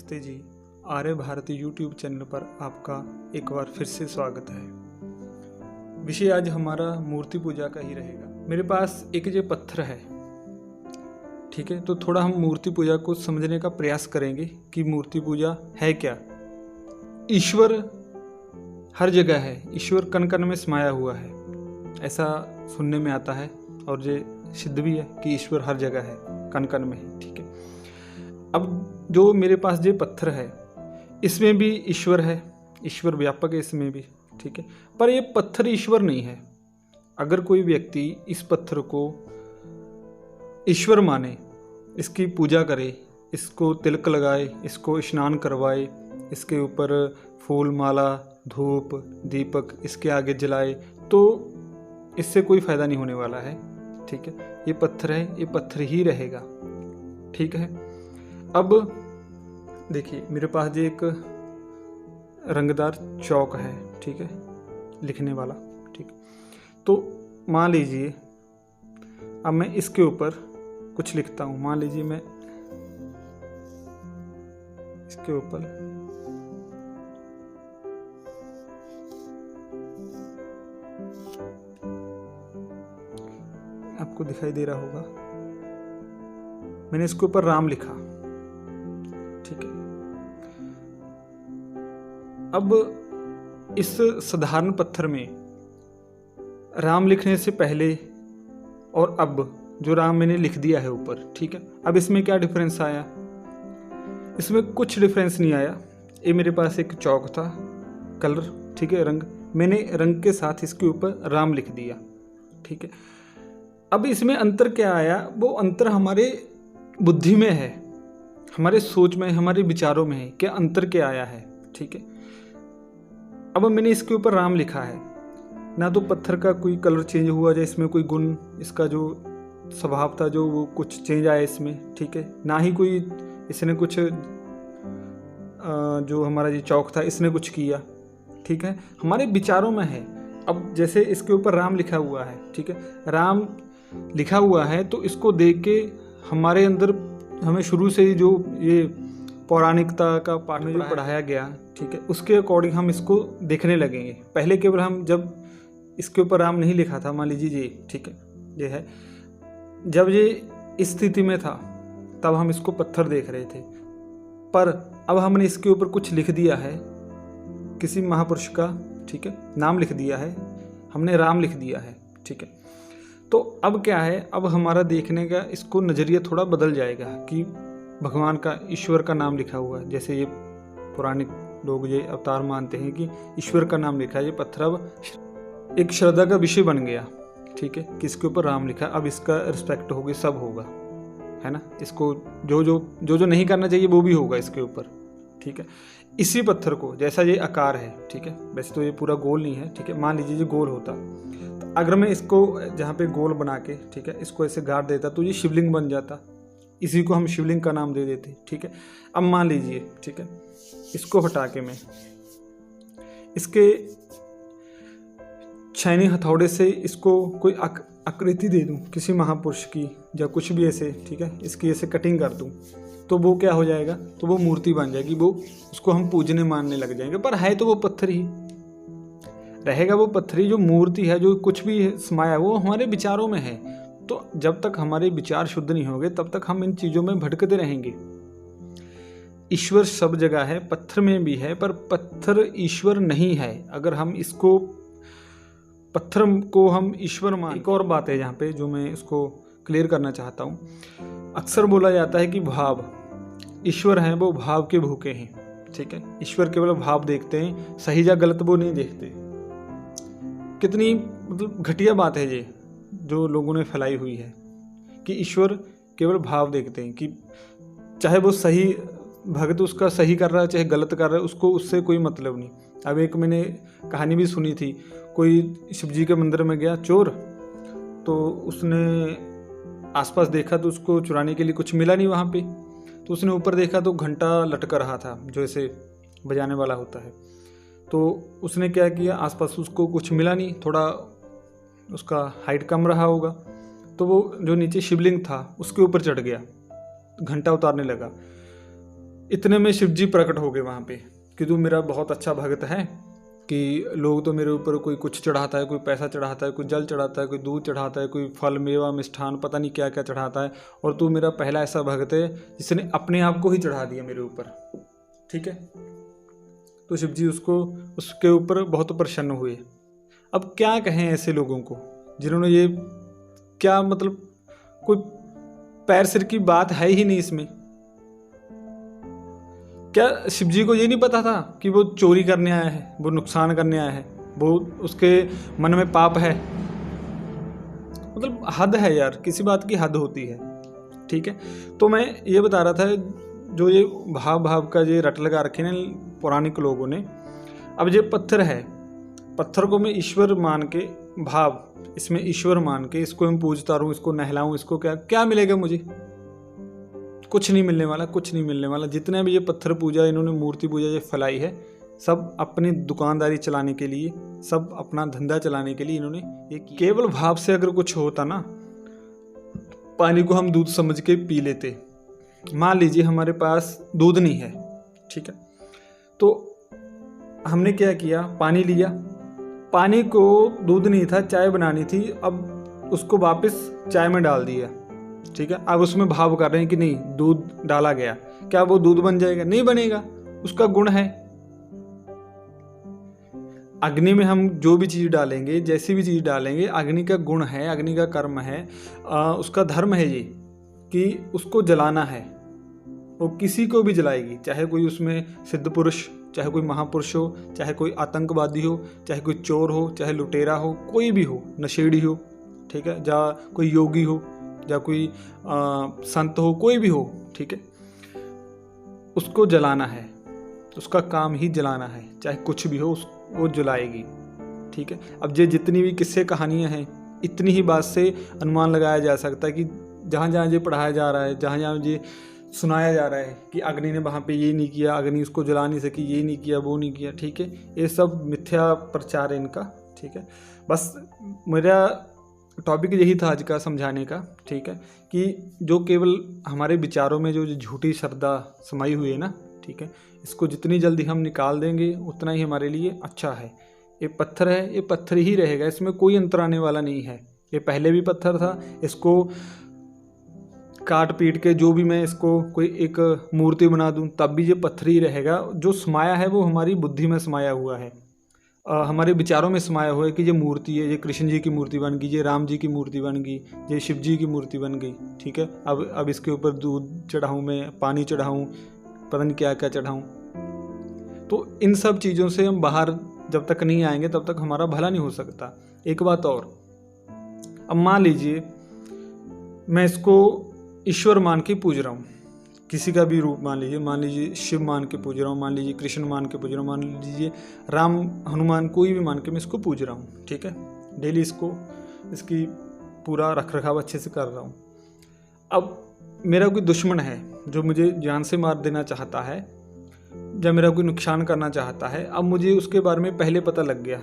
नमस्ते जी। आर्य Bharti YouTube channel पर आपका एक बार फिर से स्वागत है। विषय आज हमारा मूर्ति पूजा का ही रहेगा। मेरे पास एक ये पत्थर है, ठीक है। तो थोड़ा हम मूर्ति पूजा को समझने का प्रयास करेंगे कि मूर्ति पूजा है क्या। ईश्वर हर जगह है, ईश्वर कण कण में समाया हुआ है, ऐसा सुनने में आता है और ये सिद्ध भी है कि ईश्वर हर जगह है, कण कण में है, ठीक है। अब जो मेरे पास ये पत्थर है, इसमें भी ईश्वर है, ईश्वर व्यापक है इसमें भी, ठीक है। पर ये पत्थर ईश्वर नहीं है। अगर कोई व्यक्ति इस पत्थर को ईश्वर माने, इसकी पूजा करे, इसको तिलक लगाए, इसको स्नान करवाए, इसके ऊपर फूल माला धूप दीपक इसके आगे जलाए, तो इससे कोई फ़ायदा नहीं होने वाला है, ठीक है। ये पत्थर है, ये पत्थर ही रहेगा, ठीक है। अब देखिए, मेरे पास ये एक रंगदार चौक है, ठीक है, लिखने वाला, ठीक। तो मान लीजिए अब मैं इसके ऊपर कुछ लिखता हूँ। मान लीजिए मैं इसके ऊपर आपको दिखाई दे रहा होगा, मैंने इसके ऊपर राम लिखा, ठीक है। अब इस साधारण पत्थर में राम लिखने से पहले और अब जो राम मैंने लिख दिया है ऊपर, ठीक है। अब इसमें क्या डिफरेंस आया? इसमें कुछ डिफरेंस नहीं आया। ये मेरे पास एक चौक था, कलर, ठीक है, रंग, मैंने रंग के साथ इसके ऊपर राम लिख दिया, ठीक है। अब इसमें अंतर क्या आया? वो अंतर हमारे बुद्धि में है, हमारे सोच में, हमारे विचारों में है। क्या अंतर क्या आया है, ठीक है। अब मैंने इसके ऊपर राम लिखा है, ना तो पत्थर का कोई कलर चेंज हुआ, या इसमें कोई गुण, इसका जो स्वभाव था जो वो कुछ चेंज आया इसमें, ठीक है। ना ही कोई इसने कुछ जो हमारा ये चौक था इसने कुछ किया, ठीक है। हमारे विचारों में है। अब जैसे इसके ऊपर राम लिखा हुआ है, ठीक है, राम लिखा हुआ है, तो इसको देख के हमारे अंदर, हमें शुरू से ही जो ये पौराणिकता का पाठ में जो पढ़ाया गया, ठीक है, उसके अकॉर्डिंग हम इसको देखने लगेंगे। पहले केवल हम जब इसके ऊपर राम नहीं लिखा था, मान लीजिए ये, ठीक है, ये है, जब ये इस स्थिति में था तब हम इसको पत्थर देख रहे थे। पर अब हमने इसके ऊपर कुछ लिख दिया है, किसी महापुरुष का, ठीक है, नाम लिख दिया है, हमने राम लिख दिया है, ठीक है। तो अब क्या है, अब हमारा देखने का इसको नज़रिया थोड़ा बदल जाएगा कि भगवान का, ईश्वर का नाम लिखा हुआ है। जैसे ये पुराने लोग ये अवतार मानते हैं कि ईश्वर का नाम लिखा है, ये पत्थर अब एक श्रद्धा का विषय बन गया, ठीक है, कि इसके ऊपर राम लिखा, अब इसका रिस्पेक्ट होगी, सब होगा, है ना। इसको जो नहीं करना चाहिए वो भी होगा इसके ऊपर, ठीक है। इसी पत्थर को, जैसा ये आकार है, ठीक है, वैसे तो ये पूरा गोल नहीं है, ठीक है, मान लीजिए ये गोल होता, तो अगर मैं इसको जहाँ पे गोल बना के, ठीक है, इसको ऐसे गाड़ देता तो ये शिवलिंग बन जाता। इसी को हम शिवलिंग का नाम दे देते, ठीक है। अब मान लीजिए, ठीक है, इसको हटा के मैं इसके छेनी हथौड़े से इसको कोई आकृति दे दूं किसी महापुरुष की, या कुछ भी ऐसे, ठीक है, इसकी ऐसे कटिंग कर दूं, तो वो क्या हो जाएगा? तो वो मूर्ति बन जाएगी, वो उसको हम पूजने मानने लग जाएंगे। पर है तो वो पत्थर ही रहेगा, वो पत्थर ही। जो मूर्ति है, जो कुछ भी समाया, वो हमारे विचारों में है। तो जब तक हमारे विचार शुद्ध नहीं होंगे तब तक हम इन चीज़ों में भटकते रहेंगे। ईश्वर सब जगह है, पत्थर में भी है, पर पत्थर ईश्वर नहीं है। अगर हम इसको, पत्थर को हम ईश्वर मान, एक और बात है यहाँ पे जो मैं इसको क्लियर करना चाहता हूँ। अक्सर बोला जाता है कि भाव, ईश्वर हैं वो भाव के भूखे हैं, ठीक है। ईश्वर केवल भाव देखते हैं, सही या गलत वो नहीं देखते। कितनी मतलब घटिया बात है ये जो लोगों ने फैलाई हुई है कि ईश्वर केवल भाव देखते हैं, कि चाहे वो सही भक्त उसका सही कर रहा है, चाहे गलत कर रहा है, उसको उससे कोई मतलब नहीं। अब एक मैंने कहानी भी सुनी थी, कोई शिव जी के मंदिर में गया चोर, तो उसने आसपास देखा तो उसको चुराने के लिए कुछ मिला नहीं वहाँ पे। तो उसने ऊपर देखा तो घंटा लटक रहा था जो ऐसे बजाने वाला होता है। तो उसने क्या किया, आसपास उसको कुछ मिला नहीं, थोड़ा उसका हाइट कम रहा होगा, तो वो जो नीचे शिवलिंग था उसके ऊपर चढ़ गया, घंटा उतारने लगा। इतने में शिव जी प्रकट हो गए वहाँ पे कि तू मेरा बहुत अच्छा भक्त है, कि लोग तो मेरे ऊपर कोई कुछ चढ़ाता है, कोई पैसा चढ़ाता है, कोई जल चढ़ाता है, कोई दूध चढ़ाता है, कोई फल मेवा मिष्ठान पता नहीं क्या क्या चढ़ाता है, और तू मेरा पहला ऐसा भक्त है जिसने अपने आप को ही चढ़ा दिया मेरे ऊपर। ठीक है, तो शिव जी उसके ऊपर बहुत प्रसन्न हुए। अब क्या कहें ऐसे लोगों को जिन्होंने ये, क्या मतलब, कोई पैर सिर की बात है ही नहीं इसमें। क्या शिव जी को ये नहीं पता था कि वो चोरी करने आया है, वो नुकसान करने आया है, वो उसके मन में पाप है? मतलब हद है यार, किसी बात की हद होती है। ठीक है, तो मैं ये बता रहा था, जो ये भाव का ये रट लगा रखे ना पौराणिक लोगों ने। अब ये पत्थर है, पत्थर को मैं ईश्वर मान के, भाव इसमें ईश्वर मान के इसको मैं पूजता रहूँ, इसको नहलाऊँ, इसको क्या क्या मिलेगा मुझे? कुछ नहीं मिलने वाला, कुछ नहीं मिलने वाला। जितने भी ये पत्थर पूजा, इन्होंने मूर्ति पूजा ये फैलाई है, सब अपनी दुकानदारी चलाने के लिए, सब अपना धंधा चलाने के लिए इन्होंने ये। केवल भाव से अगर कुछ होता ना, पानी को हम दूध समझ के पी लेते। मान लीजिए हमारे पास दूध नहीं है, ठीक है, तो हमने क्या किया, पानी लिया, पानी को दूध नहीं था, चाय बनानी थी, अब उसको वापस चाय में डाल दिया। ठीक है, अब उसमें भाव कर रहे हैं कि नहीं दूध डाला गया, क्या वो दूध बन जाएगा? नहीं बनेगा, उसका गुण है। अग्नि में हम जो भी चीज़ डालेंगे, जैसी भी चीज़ डालेंगे, अग्नि का गुण है, अग्नि का कर्म है, उसका धर्म है ये कि उसको जलाना है। वो किसी को भी जलाएगी, चाहे कोई उसमें सिद्ध पुरुष, चाहे कोई महापुरुष हो, चाहे कोई आतंकवादी हो, चाहे कोई चोर हो, चाहे लुटेरा हो, कोई भी हो, नशेड़ी हो, ठीक है, या कोई योगी हो, या कोई संत हो, कोई भी हो, ठीक है, उसको जलाना है, उसका काम ही जलाना है, चाहे कुछ भी हो वो जलाएगी। ठीक है, अब ये जितनी भी किस्से कहानियाँ हैं, इतनी ही बात से अनुमान लगाया जा सकता है कि जहाँ जहाँ ये पढ़ाया जा रहा है, जहाँ जहाँ ये सुनाया जा रहा है कि अग्नि ने वहाँ पे ये नहीं किया, अग्नि उसको जला नहीं सकी, ये नहीं किया, वो नहीं किया, ठीक है, ये सब मिथ्या प्रचार है इनका। ठीक है, बस मेरा टॉपिक यही था आज का समझाने का। ठीक है, कि जो केवल हमारे विचारों में जो झूठी श्रद्धा समाई हुई है ना, ठीक है, इसको जितनी जल्दी हम निकाल देंगे उतना ही हमारे लिए अच्छा है। ये पत्थर है, ये पत्थर ही रहेगा, इसमें कोई अंतर आने वाला नहीं है। ये पहले भी पत्थर था, इसको काट पीट के जो भी मैं इसको कोई एक मूर्ति बना दूं तब भी ये पत्थर ही रहेगा। जो समाया है वो हमारी बुद्धि में समाया हुआ है, हमारे विचारों में समाया हुआ है कि ये मूर्ति है, ये कृष्ण जी की मूर्ति बन गई, ये राम जी की मूर्ति बन गई, ये शिव जी की मूर्ति बन गई। ठीक है, अब इसके ऊपर दूध चढ़ाऊँ, मैं पानी चढ़ाऊँ, पता नहीं क्या क्या चढ़ाऊँ। तो इन सब चीज़ों से हम बाहर जब तक नहीं आएंगे तब तक हमारा भला नहीं हो सकता। एक बात और, अब मान लीजिए मैं इसको ईश्वर मान के पूज रहा हूँ, किसी का भी रूप मान लीजिए शिव मान के पूज रहा हूँ, मान लीजिए कृष्ण मान के पूज रहा हूँ, मान लीजिए राम हनुमान, कोई भी मान के मैं इसको पूज रहा हूँ। ठीक है, डेली इसकी पूरा रख रखाव अच्छे से कर रहा हूँ। अब मेरा कोई दुश्मन है जो मुझे जान से मार देना चाहता है, या मेरा कोई नुकसान करना चाहता है, अब मुझे उसके बारे में पहले पता लग गया।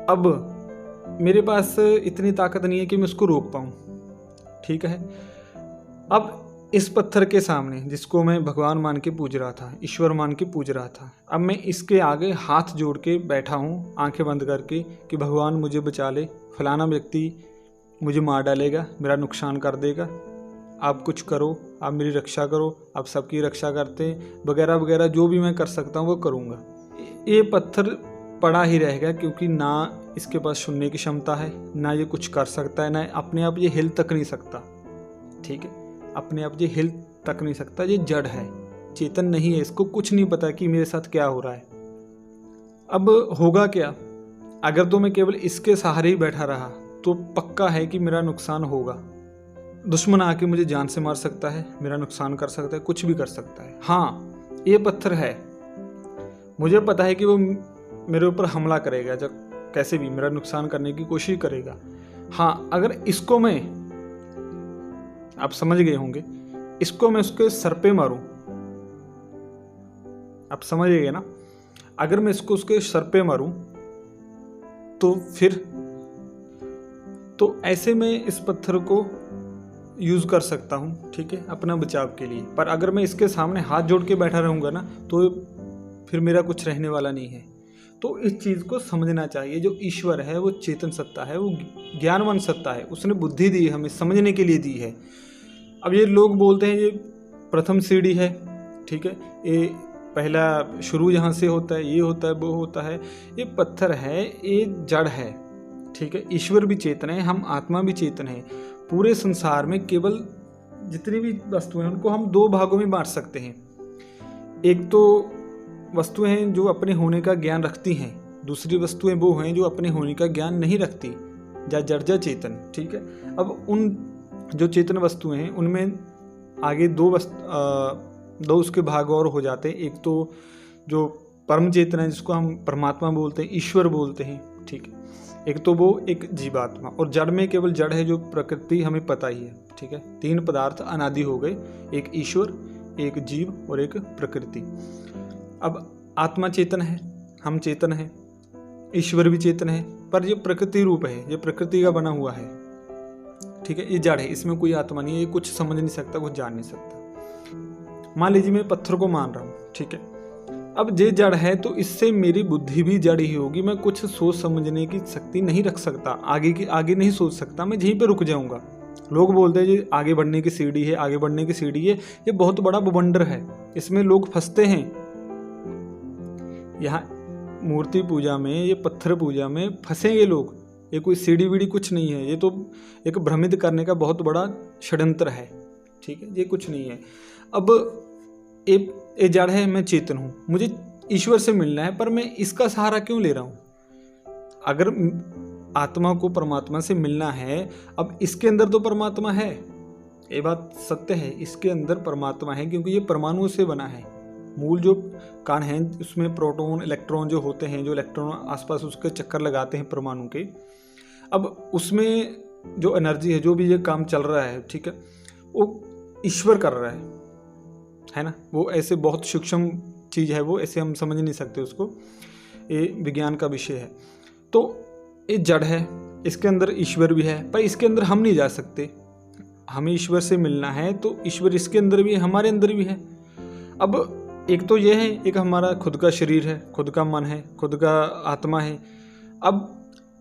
अब मेरे पास इतनी ताकत नहीं है कि मैं उसको रोक पाऊँ। ठीक है, अब इस पत्थर के सामने जिसको मैं भगवान मान के पूज रहा था, ईश्वर मान के पूज रहा था, अब मैं इसके आगे हाथ जोड़ के बैठा हूँ, आंखें बंद करके, कि भगवान मुझे बचा ले, फलाना व्यक्ति मुझे मार डालेगा, मेरा नुकसान कर देगा, आप कुछ करो, आप मेरी रक्षा करो, आप सबकी रक्षा करते, वगैरह वगैरह, जो भी मैं कर सकता हूँ वो करूँगा। ये पत्थर पड़ा ही रहेगा, क्योंकि ना इसके पास सुनने की क्षमता है, ना ये कुछ कर सकता है, ना अपने आप ये हिल तक नहीं सकता। ठीक है, अपने आप ये हिल तक नहीं सकता, ये जड़ है, चेतन नहीं है, इसको कुछ नहीं पता कि मेरे साथ क्या हो रहा है। अब होगा क्या, अगर तो मैं केवल इसके सहारे ही बैठा रहा तो पक्का है कि मेरा नुकसान होगा। दुश्मन आके मुझे जान से मार सकता है, मेरा नुकसान कर सकता है, कुछ भी कर सकता है। हाँ, ये पत्थर है, मुझे पता है कि वो मेरे ऊपर हमला करेगा, जब कैसे भी मेरा नुकसान करने की कोशिश करेगा। हाँ, अगर इसको मैं, आप समझ गए होंगे, इसको मैं उसके सर पे मारूं, आप समझ गए ना, अगर मैं इसको उसके सर पे मारूं तो फिर, तो ऐसे में इस पत्थर को यूज़ कर सकता हूँ, ठीक है, अपना बचाव के लिए। पर अगर मैं इसके सामने हाथ जोड़ के बैठा रहूँगा ना, तो फिर मेरा कुछ रहने वाला नहीं है। तो इस चीज़ को समझना चाहिए। जो ईश्वर है वो चेतन सत्ता है, वो ज्ञानवान सत्ता है, उसने बुद्धि दी हमें, समझने के लिए दी है। अब ये लोग बोलते हैं ये प्रथम सीढ़ी है, ठीक है, ये पहला शुरू यहाँ से होता है, ये होता है, वो होता है। ये पत्थर है, ये जड़ है, ठीक है। ईश्वर भी चेतन है, हम आत्मा भी चेतन है। पूरे संसार में केवल जितनी भी वस्तुएं हैं उनको हम दो भागों में बांट सकते हैं। एक तो वस्तुएं हैं जो अपने होने का ज्ञान रखती हैं, दूसरी वस्तुएं वो हैं जो अपने होने का ज्ञान नहीं रखती, या जड़ चेतन, ठीक है। अब उन जो चेतन वस्तुएं हैं उनमें आगे दो उसके भाग और हो जाते हैं। एक तो जो परम चेतन है जिसको हम परमात्मा बोलते हैं, ईश्वर बोलते हैं, ठीक है। एक तो वो एक जीवात्मा, और जड़ में केवल जड़ है जो प्रकृति हमें पता ही है, ठीक है। तीन पदार्थ अनादि हो गए, एक ईश्वर, एक जीव और एक प्रकृति। अब आत्मा चेतन है, हम चेतन है, ईश्वर भी चेतन है, पर ये प्रकृति रूप है, ये प्रकृति का बना हुआ है, ठीक है। ये जड़ है, इसमें कोई आत्मा नहीं है, ये कुछ समझ नहीं सकता, कुछ जान नहीं सकता। मान लीजिए मैं पत्थर को मान रहा हूँ, ठीक है। अब ये जड़ है तो इससे मेरी बुद्धि भी जड़ ही होगी, मैं कुछ सोच समझने की शक्ति नहीं रख सकता, आगे नहीं सोच सकता, मैं यहीं पे रुक जाऊंगा। लोग बोलते हैं ये आगे बढ़ने की सीढ़ी है, आगे बढ़ने की सीढ़ी है, ये बहुत बड़ा बवंडर है, इसमें लोग फंसते हैं। यहाँ मूर्ति पूजा में, ये पत्थर पूजा में फंसेंगे लोग। ये कोई सीढ़ी वीढ़ी कुछ नहीं है, ये तो एक भ्रमित करने का बहुत बड़ा षड्यंत्र है, ठीक है। ये कुछ नहीं है। अब ये जड़ है, मैं चेतन हूँ, मुझे ईश्वर से मिलना है, पर मैं इसका सहारा क्यों ले रहा हूँ? अगर आत्मा को परमात्मा से मिलना है, अब इसके अंदर तो परमात्मा है, ये बात सत्य है, इसके अंदर परमात्मा है, क्योंकि ये परमाणुओं से बना है। मूल जो कण हैं उसमें प्रोटॉन इलेक्ट्रॉन जो होते हैं, जो इलेक्ट्रॉन आसपास उसके चक्कर लगाते हैं परमाणु के, अब उसमें जो एनर्जी है, जो भी ये काम चल रहा है, ठीक है, वो ईश्वर कर रहा है ना। वो ऐसे बहुत सूक्ष्म चीज़ है, वो ऐसे हम समझ नहीं सकते उसको, ये विज्ञान का विषय है। तो ये जड़ है, इसके अंदर ईश्वर भी है, पर इसके अंदर हम नहीं जा सकते। हमें ईश्वर से मिलना है तो ईश्वर इसके अंदर भी है, हमारे अंदर भी है। अब एक तो ये है, एक हमारा खुद का शरीर है, खुद का मन है, खुद का आत्मा है। अब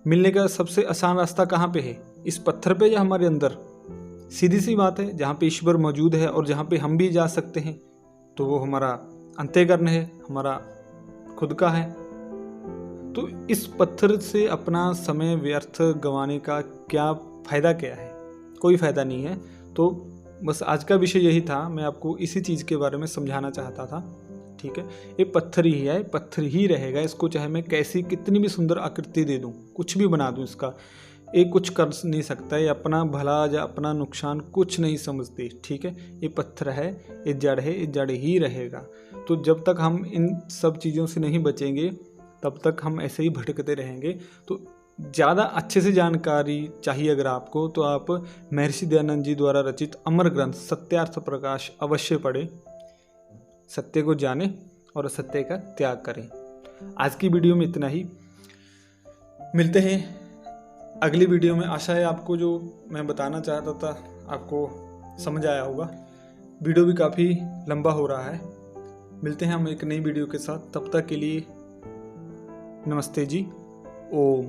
मिलने का सबसे आसान रास्ता कहाँ पे है? इस पत्थर पे या हमारे अंदर? सीधी सी बात है, जहाँ पे ईश्वर मौजूद है और जहाँ पे हम भी जा सकते हैं, तो वो हमारा अंतःकरण है, हमारा खुद का है। तो इस पत्थर से अपना समय व्यर्थ गंवाने का क्या फ़ायदा क्या है? कोई फ़ायदा नहीं है। तो बस आज का विषय यही था, मैं आपको इसी चीज़ के बारे में समझाना चाहता था, ठीक है। ये पत्थर ही है, पत्थर ही रहेगा, इसको चाहे मैं कैसी कितनी भी सुंदर आकृति दे दूँ, कुछ भी बना दूँ इसका, ये कुछ कर नहीं सकता, ये अपना भला या अपना नुकसान कुछ नहीं समझती, ठीक है। ये पत्थर है, ये जड़ है, ये जड़ ही रहेगा। तो जब तक हम इन सब चीज़ों से नहीं बचेंगे तब तक हम ऐसे ही भटकते रहेंगे। तो ज़्यादा अच्छे से जानकारी चाहिए अगर आपको, तो आप महर्षि दयानंद जी द्वारा रचित अमर ग्रंथ सत्यार्थ प्रकाश अवश्य पढ़ें। सत्य को जानें और असत्य का त्याग करें। आज की वीडियो में इतना ही, मिलते हैं अगली वीडियो में। आशा है आपको जो मैं बताना चाहता था आपको समझ आया होगा। वीडियो भी काफ़ी लंबा हो रहा है। मिलते हैं हम एक नई वीडियो के साथ, तब तक के लिए नमस्ते जी। ओम।